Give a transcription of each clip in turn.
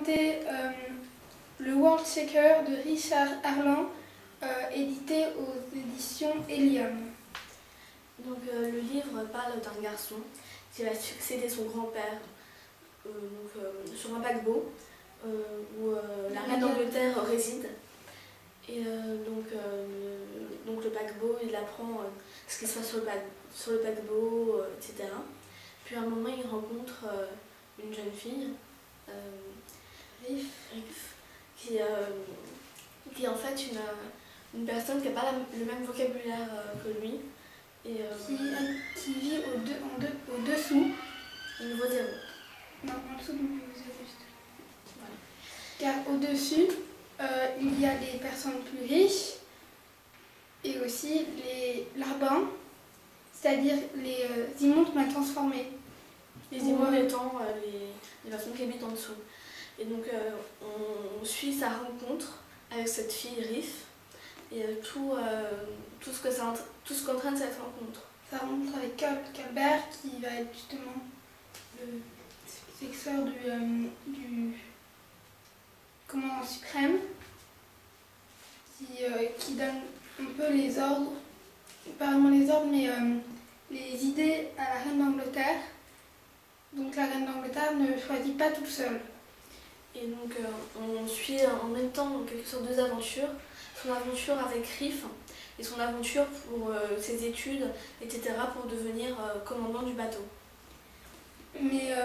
présenter le World Shaker de Richard Arland, édité aux éditions Helium. Donc le livre parle d'un garçon qui va succéder son grand-père sur un paquebot où la reine d'Angleterre réside. Et donc le paquebot, il apprend ce qui se passe sur le paquebot, etc. Puis à un moment, il rencontre une jeune fille, Riff, qui est en fait une personne qui n'a pas le même vocabulaire que lui. Et, qui vit au-dessous. Au niveau zéro. Non, en dessous du niveau zéro, juste. Voilà. Car au-dessus, il y a des personnes plus riches et aussi les larbins, c'est-à-dire les immondes mal transformés. Les immondes étant les personnes qui habitent en dessous. Et donc on suit sa rencontre avec cette fille Riff et tout ce qu'entraîne cette rencontre. Sa rencontre avec Colbert qui va être justement le successeur du commandant suprême qui donne un peu les ordres, pas vraiment les ordres mais les idées à la reine d'Angleterre. Donc la reine d'Angleterre ne choisit pas toute seule. Et donc on suit en même temps en quelque sorte deux aventures. Son aventure avec Riff et son aventure pour ses études, etc. pour devenir commandant du bateau. Mais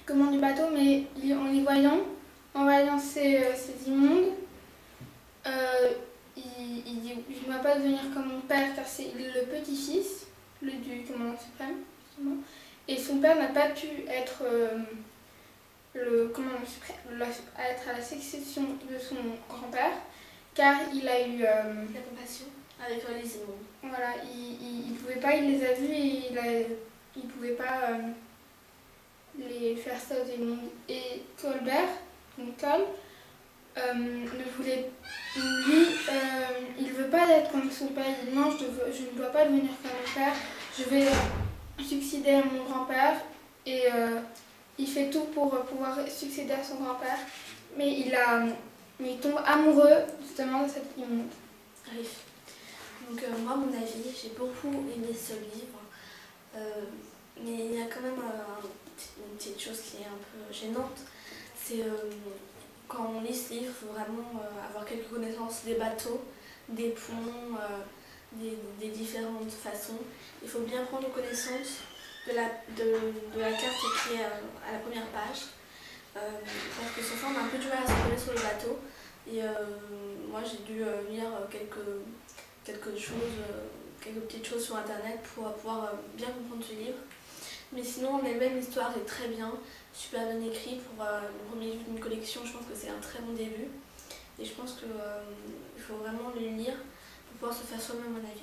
commandant du bateau, mais en voyant ces immondes, il dit « Je ne vais pas devenir comme mon père car c'est le petit-fils du commandant suprême. » justement. Et son père n'a pas pu être le commandant suprême, être à la succession de son grand-père, car il a eu la compassion avec les immondes. Voilà, il ne pouvait pas, il les a vus et il ne pouvait pas les faire ça aux immondes. Et Colbert, donc Cole, ne voulait, lui, il ne veut pas être comme son père. Il dit non, je ne dois pas devenir comme mon père, je vais succéder à mon grand-père. Et il fait tout pour pouvoir succéder à son grand-père. Mais il tombe amoureux justement de cette immonde. Riff. Donc moi, à mon avis, j'ai beaucoup aimé ce livre. Mais il y a quand même une petite chose qui est un peu gênante. C'est quand on lit ce livre, il faut vraiment avoir quelques connaissances des bateaux, des ponts, des différentes façons. Il faut bien prendre connaissance de la carte qui est à la première page. Parce que souvent on a un peu du mal à se connaître sur le bateau. Et moi j'ai dû lire quelques petites choses sur internet pour pouvoir bien comprendre ce livre. Mais sinon en elle-même l'histoire est très bien, super bien écrite pour le premier livre d'une collection. Je pense que c'est un très bon début. Et je pense qu'il faut vraiment le lire pour pouvoir se faire soi-même un avis.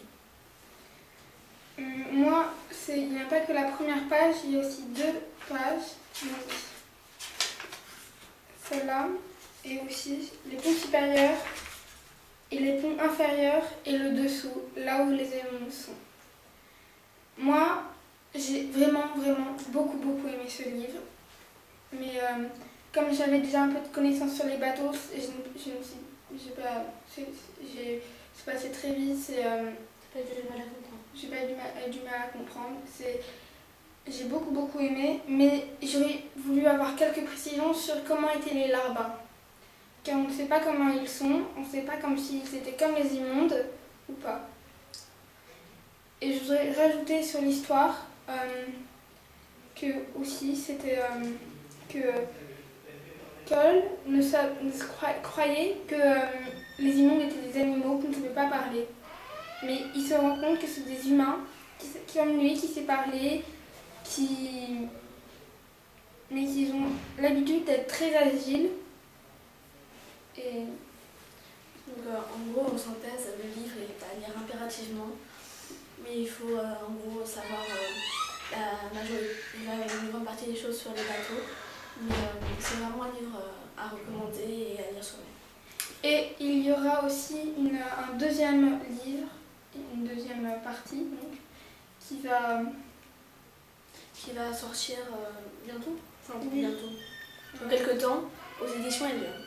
Moi, il n'y a pas que la première page, il y a aussi deux pages. Celle-là, et aussi les ponts supérieurs et les ponts inférieurs et le dessous, là où les immondes sont. Moi, j'ai vraiment beaucoup aimé ce livre. Mais comme j'avais déjà un peu de connaissances sur les bateaux, c'est passé très vite. J'ai pas eu du mal à comprendre. J'ai beaucoup aimé, mais j'aurais voulu avoir quelques précisions sur comment étaient les larbins. Car on ne sait pas comment ils sont, on ne sait pas comme s'ils étaient comme les immondes ou pas. Et je voudrais rajouter sur l'histoire que aussi c'était que Cole croyait que les immondes étaient des animaux qui ne savaient pas parler. Mais il se rend compte que c'est des humains qui comme lui, qui savent parler, mais qui ont l'habitude d'être très agiles. Et donc en gros, en synthèse, le livre est à lire impérativement, mais il faut en gros savoir une grande partie des choses sur les bateaux. Mais c'est vraiment un livre à recommander et à lire soi-même. Et il y aura aussi un deuxième livre, une deuxième partie donc, qui va sortir bientôt. Enfin, bientôt. dans quelques temps aux éditions Eliane.